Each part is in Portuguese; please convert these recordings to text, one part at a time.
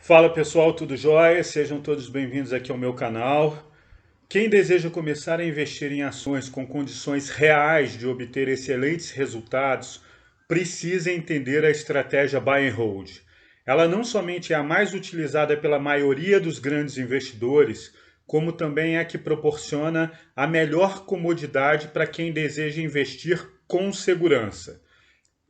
Fala pessoal, tudo jóia? Sejam todos bem-vindos aqui ao meu canal. Quem deseja começar a investir em ações com condições reais de obter excelentes resultados, precisa entender a estratégia Buy and Hold. Ela não somente é a mais utilizada pela maioria dos grandes investidores, como também é a que proporciona a melhor comodidade para quem deseja investir com segurança.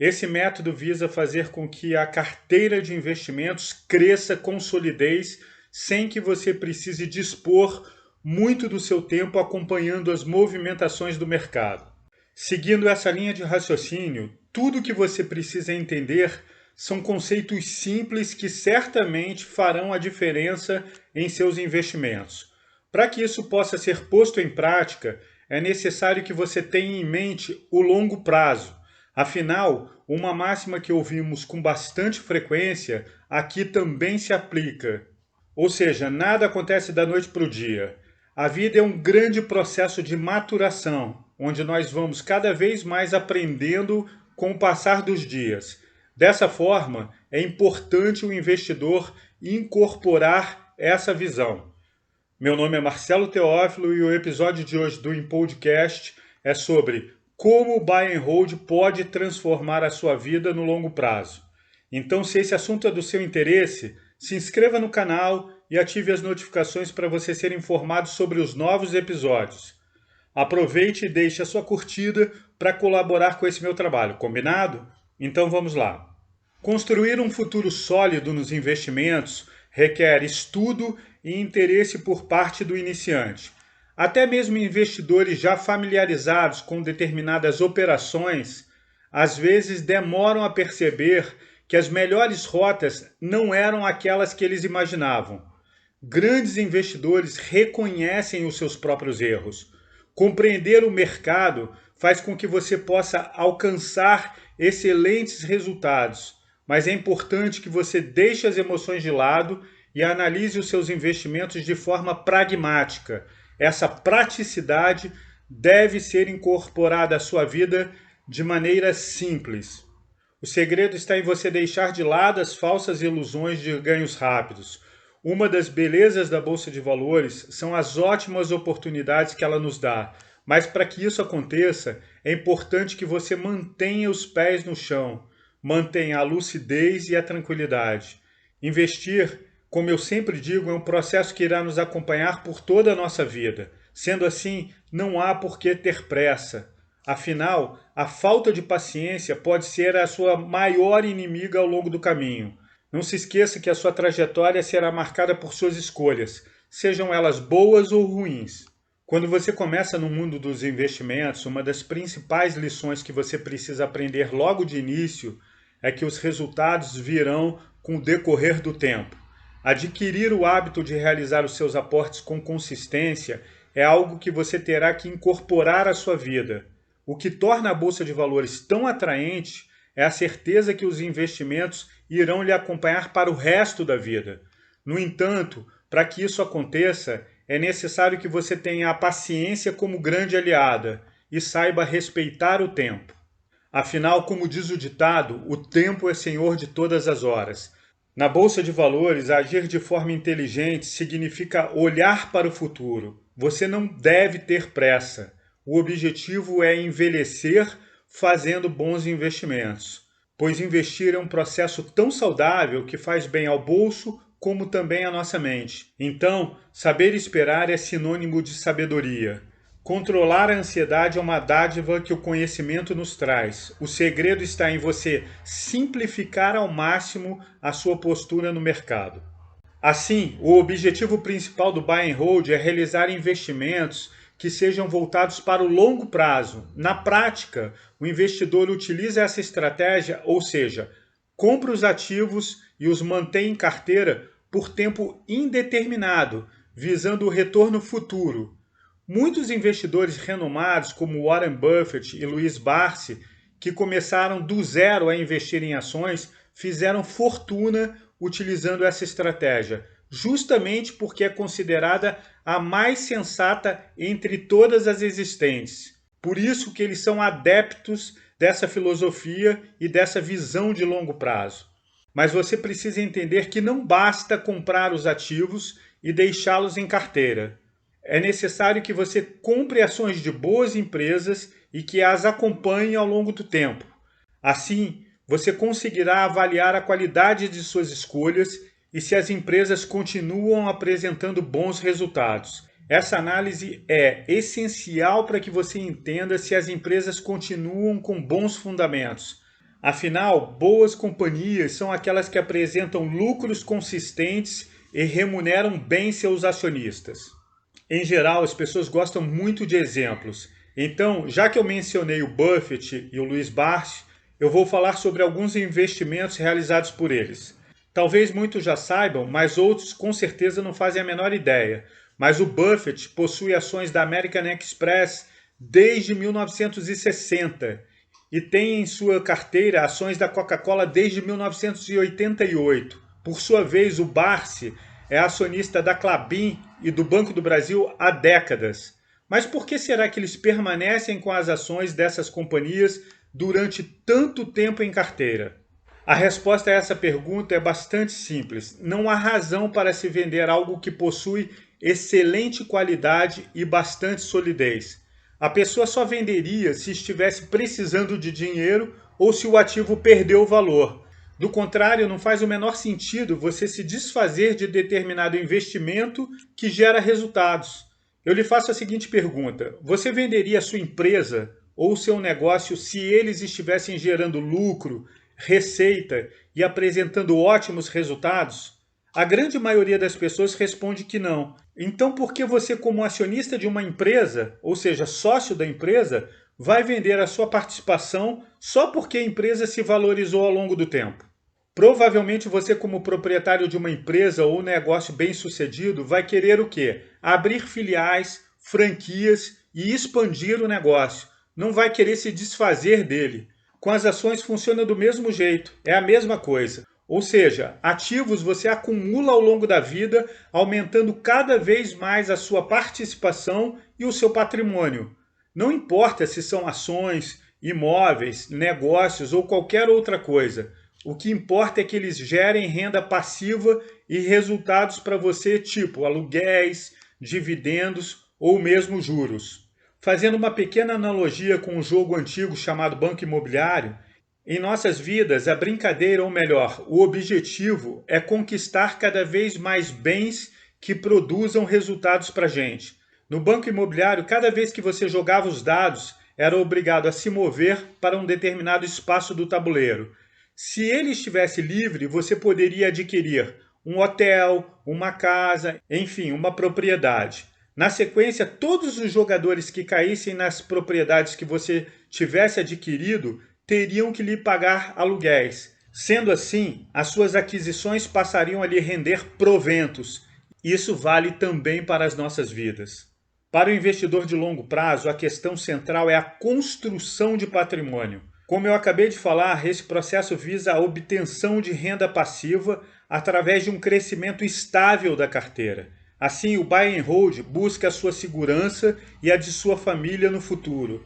Esse método visa fazer com que a carteira de investimentos cresça com solidez, sem que você precise dispor muito do seu tempo acompanhando as movimentações do mercado. Seguindo essa linha de raciocínio, tudo o que você precisa entender são conceitos simples que certamente farão a diferença em seus investimentos. Para que isso possa ser posto em prática, é necessário que você tenha em mente o longo prazo. Afinal, uma máxima que ouvimos com bastante frequência aqui também se aplica. Ou seja, nada acontece da noite para o dia. A vida é um grande processo de maturação, onde nós vamos cada vez mais aprendendo com o passar dos dias. Dessa forma, é importante o investidor incorporar essa visão. Meu nome é Marcelo Teófilo e o episódio de hoje do Impodcast é sobre como o Buy and Hold pode transformar a sua vida no longo prazo. Então, se esse assunto é do seu interesse, se inscreva no canal e ative as notificações para você ser informado sobre os novos episódios. Aproveite e deixe a sua curtida para colaborar com esse meu trabalho, combinado? Então vamos lá. Construir um futuro sólido nos investimentos requer estudo e interesse por parte do iniciante. Até mesmo investidores já familiarizados com determinadas operações, às vezes demoram a perceber que as melhores rotas não eram aquelas que eles imaginavam. Grandes investidores reconhecem os seus próprios erros. Compreender o mercado faz com que você possa alcançar excelentes resultados, mas é importante que você deixe as emoções de lado e analise os seus investimentos de forma pragmática. Essa praticidade deve ser incorporada à sua vida de maneira simples. O segredo está em você deixar de lado as falsas ilusões de ganhos rápidos. Uma das belezas da Bolsa de Valores são as ótimas oportunidades que ela nos dá. Mas para que isso aconteça, é importante que você mantenha os pés no chão, mantenha a lucidez e a tranquilidade. Investir, como eu sempre digo, é um processo que irá nos acompanhar por toda a nossa vida. Sendo assim, não há por que ter pressa. Afinal, a falta de paciência pode ser a sua maior inimiga ao longo do caminho. Não se esqueça que a sua trajetória será marcada por suas escolhas, sejam elas boas ou ruins. Quando você começa no mundo dos investimentos, uma das principais lições que você precisa aprender logo de início é que os resultados virão com o decorrer do tempo. Adquirir o hábito de realizar os seus aportes com consistência é algo que você terá que incorporar à sua vida. O que torna a Bolsa de Valores tão atraente é a certeza que os investimentos irão lhe acompanhar para o resto da vida. No entanto, para que isso aconteça, é necessário que você tenha a paciência como grande aliada e saiba respeitar o tempo. Afinal, como diz o ditado, o tempo é senhor de todas as horas. Na Bolsa de Valores, agir de forma inteligente significa olhar para o futuro. Você não deve ter pressa. O objetivo é envelhecer fazendo bons investimentos, pois investir é um processo tão saudável que faz bem ao bolso como também à nossa mente. Então, saber esperar é sinônimo de sabedoria. Controlar a ansiedade é uma dádiva que o conhecimento nos traz. O segredo está em você simplificar ao máximo a sua postura no mercado. Assim, o objetivo principal do Buy and Hold é realizar investimentos que sejam voltados para o longo prazo. Na prática, o investidor utiliza essa estratégia, ou seja, compra os ativos e os mantém em carteira por tempo indeterminado, visando o retorno futuro. Muitos investidores renomados, como Warren Buffett e Luiz Barsi, que começaram do zero a investir em ações, fizeram fortuna utilizando essa estratégia, justamente porque é considerada a mais sensata entre todas as existentes. Por isso que eles são adeptos dessa filosofia e dessa visão de longo prazo. Mas você precisa entender que não basta comprar os ativos e deixá-los em carteira. É necessário que você compre ações de boas empresas e que as acompanhe ao longo do tempo. Assim, você conseguirá avaliar a qualidade de suas escolhas e se as empresas continuam apresentando bons resultados. Essa análise é essencial para que você entenda se as empresas continuam com bons fundamentos. Afinal, boas companhias são aquelas que apresentam lucros consistentes e remuneram bem seus acionistas. Em geral, as pessoas gostam muito de exemplos. Então, já que eu mencionei o Buffett e o Luiz Barsi, eu vou falar sobre alguns investimentos realizados por eles. Talvez muitos já saibam, mas outros com certeza não fazem a menor ideia. Mas o Buffett possui ações da American Express desde 1960 e tem em sua carteira ações da Coca-Cola desde 1988. Por sua vez, o Barsi é acionista da Klabin e do Banco do Brasil há décadas. Mas por que será que eles permanecem com as ações dessas companhias durante tanto tempo em carteira? A resposta a essa pergunta é bastante simples. Não há razão para se vender algo que possui excelente qualidade e bastante solidez. A pessoa só venderia se estivesse precisando de dinheiro ou se o ativo perdeu o valor. Do contrário, não faz o menor sentido você se desfazer de determinado investimento que gera resultados. Eu lhe faço a seguinte pergunta: você venderia a sua empresa ou o seu negócio se eles estivessem gerando lucro, receita e apresentando ótimos resultados? A grande maioria das pessoas responde que não. Então, por que você, como acionista de uma empresa, ou seja, sócio da empresa, vai vender a sua participação só porque a empresa se valorizou ao longo do tempo? Provavelmente você, como proprietário de uma empresa ou negócio bem-sucedido, vai querer o quê? Abrir filiais, franquias e expandir o negócio. Não vai querer se desfazer dele. Com as ações funciona do mesmo jeito, é a mesma coisa. Ou seja, ativos você acumula ao longo da vida, aumentando cada vez mais a sua participação e o seu patrimônio. Não importa se são ações, imóveis, negócios ou qualquer outra coisa. O que importa é que eles gerem renda passiva e resultados para você, tipo aluguéis, dividendos ou mesmo juros. Fazendo uma pequena analogia com um jogo antigo chamado Banco Imobiliário, em nossas vidas, a brincadeira, ou melhor, o objetivo é conquistar cada vez mais bens que produzam resultados para a gente. No banco imobiliário, cada vez que você jogava os dados, era obrigado a se mover para um determinado espaço do tabuleiro. Se ele estivesse livre, você poderia adquirir um hotel, uma casa, enfim, uma propriedade. Na sequência, todos os jogadores que caíssem nas propriedades que você tivesse adquirido teriam que lhe pagar aluguéis. Sendo assim, as suas aquisições passariam a lhe render proventos. Isso vale também para as nossas vidas. Para o investidor de longo prazo, a questão central é a construção de patrimônio. Como eu acabei de falar, esse processo visa a obtenção de renda passiva através de um crescimento estável da carteira. Assim, o buy and hold busca a sua segurança e a de sua família no futuro.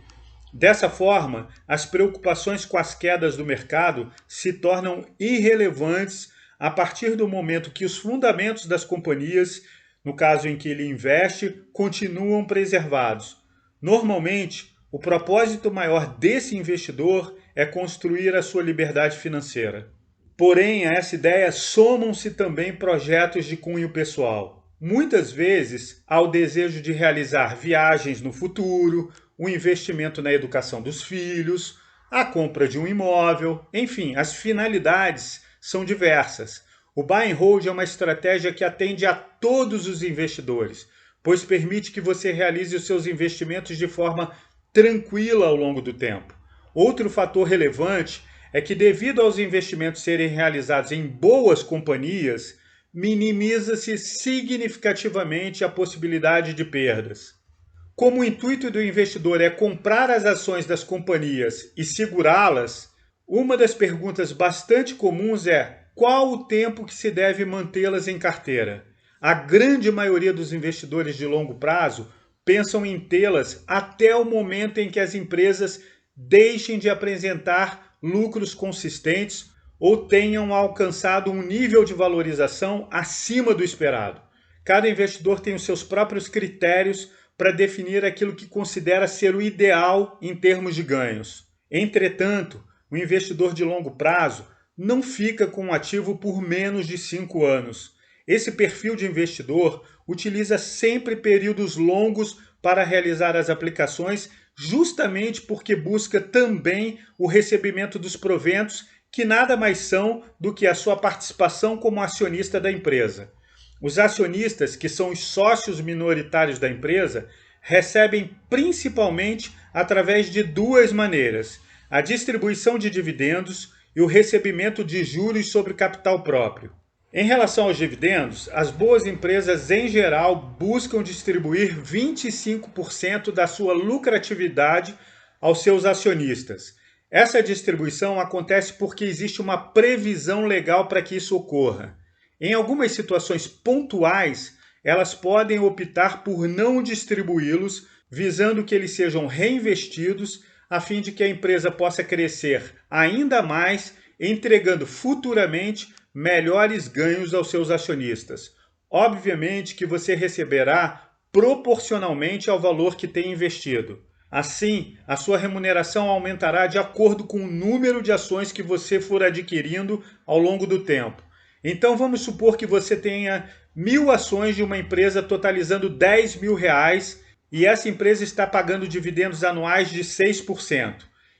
Dessa forma, as preocupações com as quedas do mercado se tornam irrelevantes a partir do momento que os fundamentos das companhias, no caso em que ele investe, continuam preservados. Normalmente, o propósito maior desse investidor é construir a sua liberdade financeira. Porém, a essa ideia somam-se também projetos de cunho pessoal. Muitas vezes, há o desejo de realizar viagens no futuro, o investimento na educação dos filhos, a compra de um imóvel, enfim, as finalidades são diversas. O buy and hold é uma estratégia que atende a todos os investidores, pois permite que você realize os seus investimentos de forma tranquila ao longo do tempo. Outro fator relevante é que, devido aos investimentos serem realizados em boas companhias, minimiza-se significativamente a possibilidade de perdas. Como o intuito do investidor é comprar as ações das companhias e segurá-las, uma das perguntas bastante comuns é: qual o tempo que se deve mantê-las em carteira? A grande maioria dos investidores de longo prazo pensam em tê-las até o momento em que as empresas deixem de apresentar lucros consistentes ou tenham alcançado um nível de valorização acima do esperado. Cada investidor tem os seus próprios critérios para definir aquilo que considera ser o ideal em termos de ganhos. Entretanto, o investidor de longo prazo não fica com um ativo por menos de 5 anos. Esse perfil de investidor utiliza sempre períodos longos para realizar as aplicações, justamente porque busca também o recebimento dos proventos, que nada mais são do que a sua participação como acionista da empresa. Os acionistas, que são os sócios minoritários da empresa, recebem principalmente através de duas maneiras: a distribuição de dividendos e o recebimento de juros sobre capital próprio. Em relação aos dividendos, as boas empresas em geral buscam distribuir 25% da sua lucratividade aos seus acionistas. Essa distribuição acontece porque existe uma previsão legal para que isso ocorra. Em algumas situações pontuais, elas podem optar por não distribuí-los, visando que eles sejam reinvestidos, a fim de que a empresa possa crescer ainda mais, entregando futuramente melhores ganhos aos seus acionistas. Obviamente que você receberá proporcionalmente ao valor que tem investido. Assim, a sua remuneração aumentará de acordo com o número de ações que você for adquirindo ao longo do tempo. Então vamos supor que você tenha 1.000 ações de uma empresa totalizando R$10.000 e essa empresa está pagando dividendos anuais de 6%.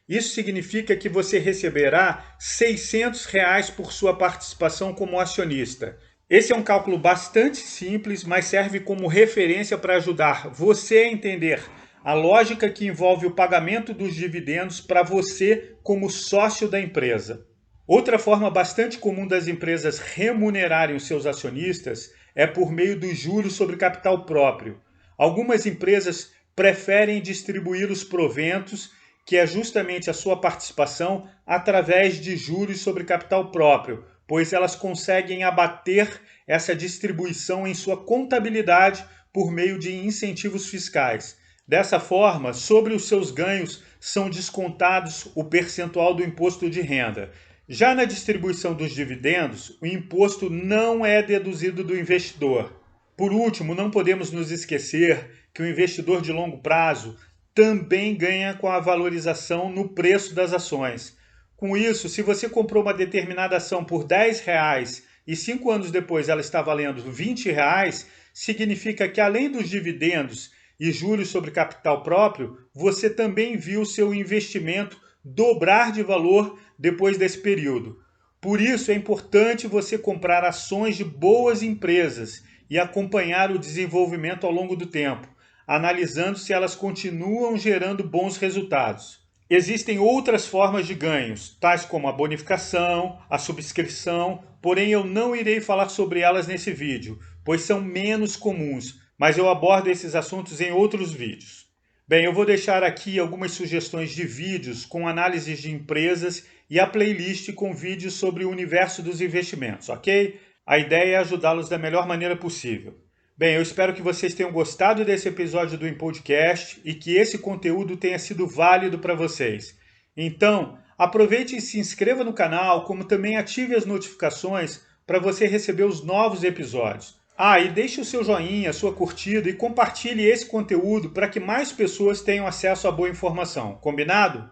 Isso significa que você receberá R$600 por sua participação como acionista. Esse é um cálculo bastante simples, mas serve como referência para ajudar você a entender a lógica que envolve o pagamento dos dividendos para você como sócio da empresa. Outra forma bastante comum das empresas remunerarem os seus acionistas é por meio dos juros sobre capital próprio. Algumas empresas preferem distribuir os proventos, que é justamente a sua participação, através de juros sobre capital próprio, pois elas conseguem abater essa distribuição em sua contabilidade por meio de incentivos fiscais. Dessa forma, sobre os seus ganhos são descontados o percentual do imposto de renda. Já na distribuição dos dividendos, o imposto não é deduzido do investidor. Por último, não podemos nos esquecer que o investidor de longo prazo também ganha com a valorização no preço das ações. Com isso, se você comprou uma determinada ação por R$10 e 5 anos depois ela está valendo R$20, significa que além dos dividendos e juros sobre capital próprio, você também viu seu investimento dobrar de valor depois desse período. Por isso é importante você comprar ações de boas empresas e acompanhar o desenvolvimento ao longo do tempo, analisando se elas continuam gerando bons resultados. Existem outras formas de ganhos, tais como a bonificação, a subscrição, porém eu não irei falar sobre elas nesse vídeo, pois são menos comuns, mas eu abordo esses assuntos em outros vídeos. Bem, eu vou deixar aqui algumas sugestões de vídeos com análises de empresas e a playlist com vídeos sobre o universo dos investimentos, ok? A ideia é ajudá-los da melhor maneira possível. Bem, eu espero que vocês tenham gostado desse episódio do InPodcast e que esse conteúdo tenha sido válido para vocês. Então, aproveite e se inscreva no canal, como também ative as notificações para você receber os novos episódios. E deixe o seu joinha, sua curtida e compartilhe esse conteúdo para que mais pessoas tenham acesso a boa informação. Combinado?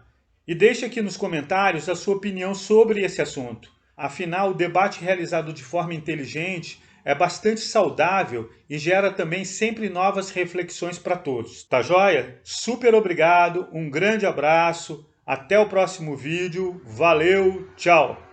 E deixe aqui nos comentários a sua opinião sobre esse assunto. Afinal, o debate realizado de forma inteligente é bastante saudável e gera também sempre novas reflexões para todos. Tá joia? Super obrigado, um grande abraço, até o próximo vídeo, valeu, tchau!